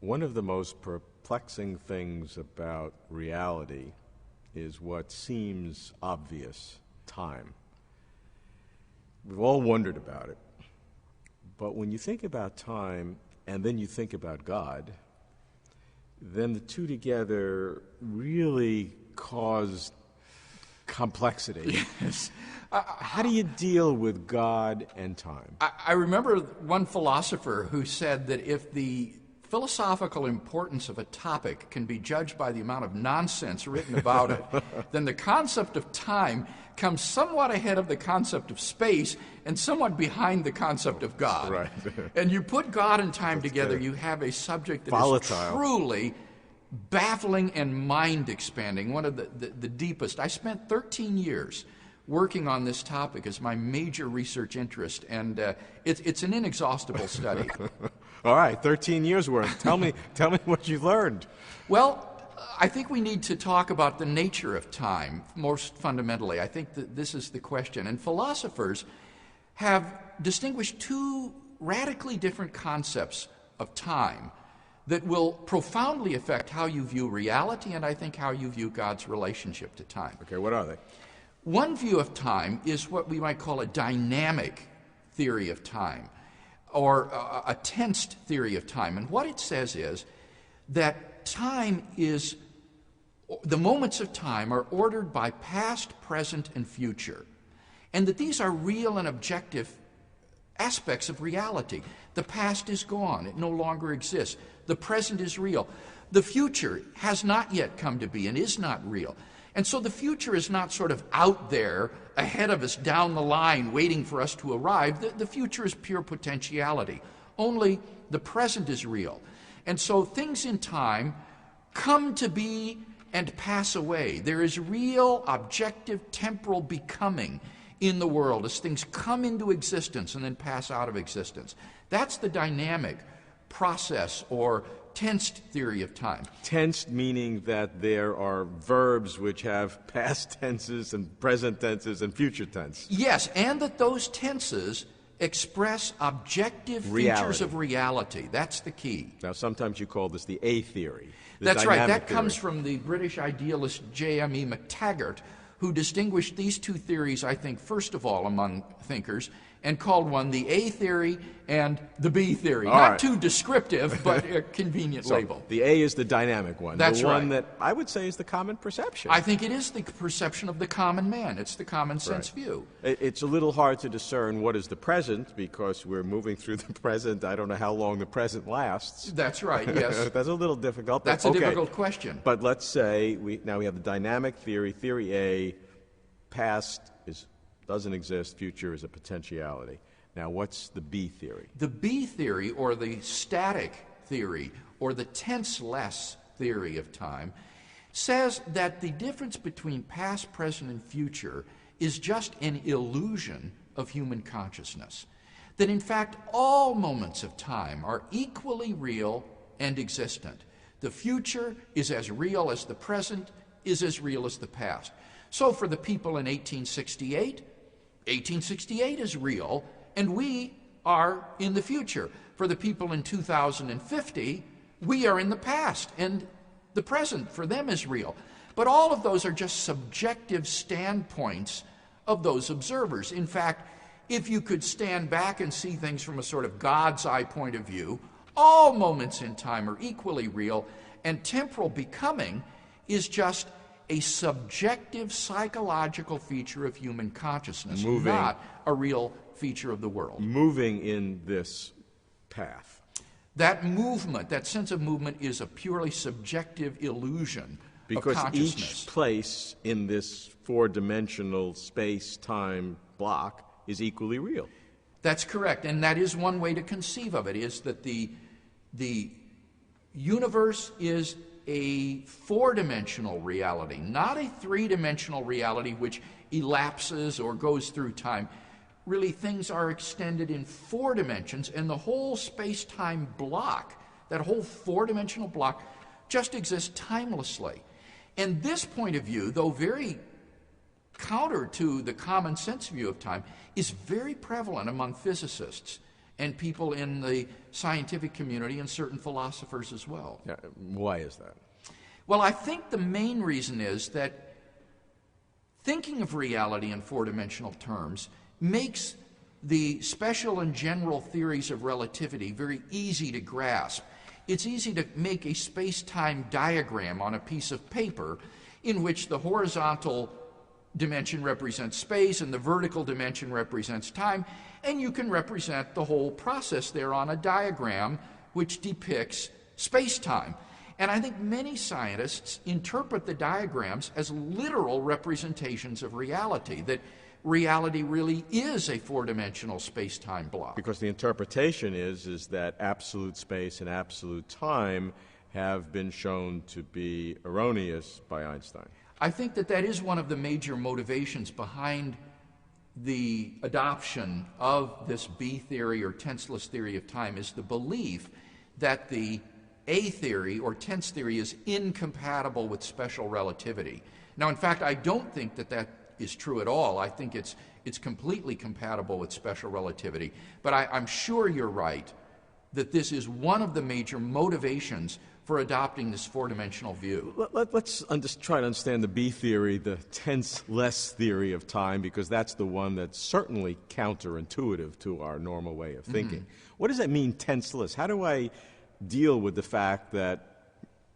One of the most perplexing things about reality is what seems obvious: time. We've all wondered about it. But when you think about time and then you think about God, then the two together really cause complexity. Yes. How do you deal with God and time? I remember one philosopher who said that if the philosophical importance of a topic can be judged by the amount of nonsense written about it, then the concept of time comes somewhat ahead of the concept of space and somewhat behind the concept of God. Right. And you put God and time That's together, good. you have a subject that Volatile. is truly baffling and mind-expanding, one of the deepest. I spent 13 years working on this topic as my major research interest, and it's an inexhaustible study. All right, 13 years worth. Tell me what you learned. Well, I think we need to talk about the nature of time most fundamentally. I think that this is the question. And philosophers have distinguished two radically different concepts of time that will profoundly affect how you view reality and I think how you view God's relationship to time. Okay, what are they? One view of time is what we might call a dynamic theory of time, or a tensed theory of time. And what it says is that the moments of time are ordered by past, present, and future, and that these are real and objective aspects of reality. The past is gone. It no longer exists. The present is real. The future has not yet come to be and is not real. And so the future is not sort of out there ahead of us down the line waiting for us to arrive. The future is pure potentiality. Only the present is real. And so things in time come to be and pass away. There is real, objective, temporal becoming in the world as things come into existence and then pass out of existence. That's the dynamic process or tensed theory of time. Tensed meaning that there are verbs which have past tenses and present tenses and future tense. Yes, and that those tenses express objective features of reality. That's the key. Now, sometimes you call this the A theory. That's right. That theory. comes from the British idealist J.M.E. McTaggart, who distinguished these two theories, I think, first of all among thinkers, and called one the A theory and the B theory. All Not right. too descriptive, but a convenient So label. the A is the dynamic one. That's the one right. that I would say is the common perception. I think it is the perception of the common man. It's the common sense view. It's a little hard to discern what is the present because we're moving through the present. I don't know how long the present lasts. That's right, yes. That's a little difficult. That's but a okay. difficult question. But let's say we have the dynamic theory. Theory A, past doesn't exist, future is a potentiality. Now, what's the B theory? The B theory, or the static theory, or the tenseless theory of time, says that the difference between past, present, and future is just an illusion of human consciousness. That in fact, all moments of time are equally real and existent. The future is as real as the present, is as real as the past. So for the people in 1868 is real, and we are in the future. For the people in 2050, we are in the past, and the present for them is real. But all of those are just subjective standpoints of those observers. In fact, if you could stand back and see things from a sort of God's eye point of view, all moments in time are equally real, and temporal becoming is just a subjective psychological feature of human consciousness, not a real feature of the world. Moving in this path. That movement, that sense of movement, is a purely subjective illusion of consciousness. Because each place in this four-dimensional space-time block is equally real. That's correct, and that is one way to conceive of it, is that the universe is a four-dimensional reality, not a three-dimensional reality which elapses or goes through time. Really, things are extended in four dimensions, and the whole space-time block, that whole four-dimensional block, just exists timelessly. And this point of view, though very counter to the common sense view of time, is very prevalent among physicists and people in the scientific community and certain philosophers as well. Yeah, why is that? Well, I think the main reason is that thinking of reality in four-dimensional terms makes the special and general theories of relativity very easy to grasp. It's easy to make a space-time diagram on a piece of paper in which the horizontal dimension represents space and the vertical dimension represents time, and you can represent the whole process there on a diagram which depicts space-time. And I think many scientists interpret the diagrams as literal representations of reality, that reality really is a four-dimensional space-time block. Because the interpretation is that absolute space and absolute time have been shown to be erroneous by Einstein. I think that that is one of the major motivations behind the adoption of this B theory or tenseless theory of time, is the belief that the A theory or tense theory is incompatible with special relativity. Now, in fact, I don't think that that is true at all. I think it's completely compatible with special relativity. But I'm sure you're right that this is one of the major motivations for adopting this four-dimensional view. Let's try to understand the B theory, the tense-less theory of time, because that's the one that's certainly counterintuitive to our normal way of thinking. What does that mean, tenseless? How do I deal with the fact that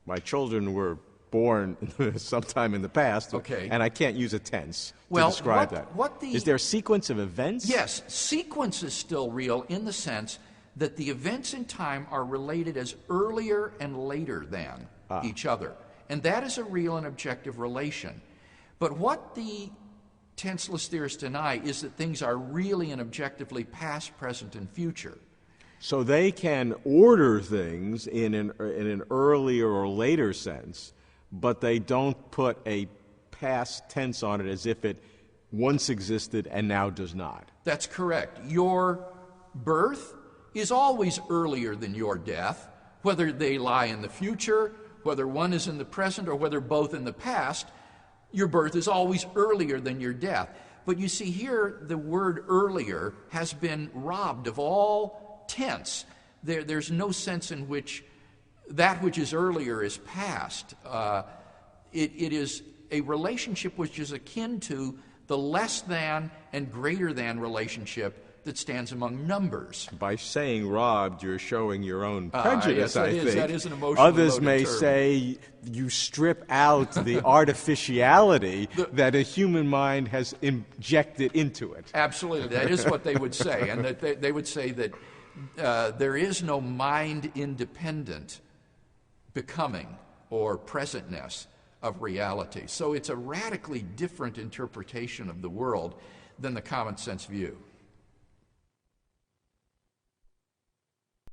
my children were born sometime in the past, okay, and I can't use a tense to describe that? Is there a sequence of events? Yes, sequence is still real in the sense that the events in time are related as earlier and later than each other. And that is a real and objective relation. But what the tenseless theorists deny is that things are really and objectively past, present, and future. So they can order things in an earlier or later sense, but they don't put a past tense on it as if it once existed and now does not. That's correct. Your birth is always earlier than your death, whether they lie in the future, whether one is in the present, or whether both in the past. Your birth is always earlier than your death. But you see here, the word earlier has been robbed of all tense. There's no sense in which that which is earlier is past. It is a relationship which is akin to the less than and greater than relationship that stands among numbers. By saying robbed, you're showing your own prejudice, yes, I think. That is an emotionally Others loaded may term. say you strip out the artificiality that a human mind has injected into it. Absolutely. That is what they would say. And that they would say that there is no mind-independent becoming or presentness of reality. So it's a radically different interpretation of the world than the common sense view.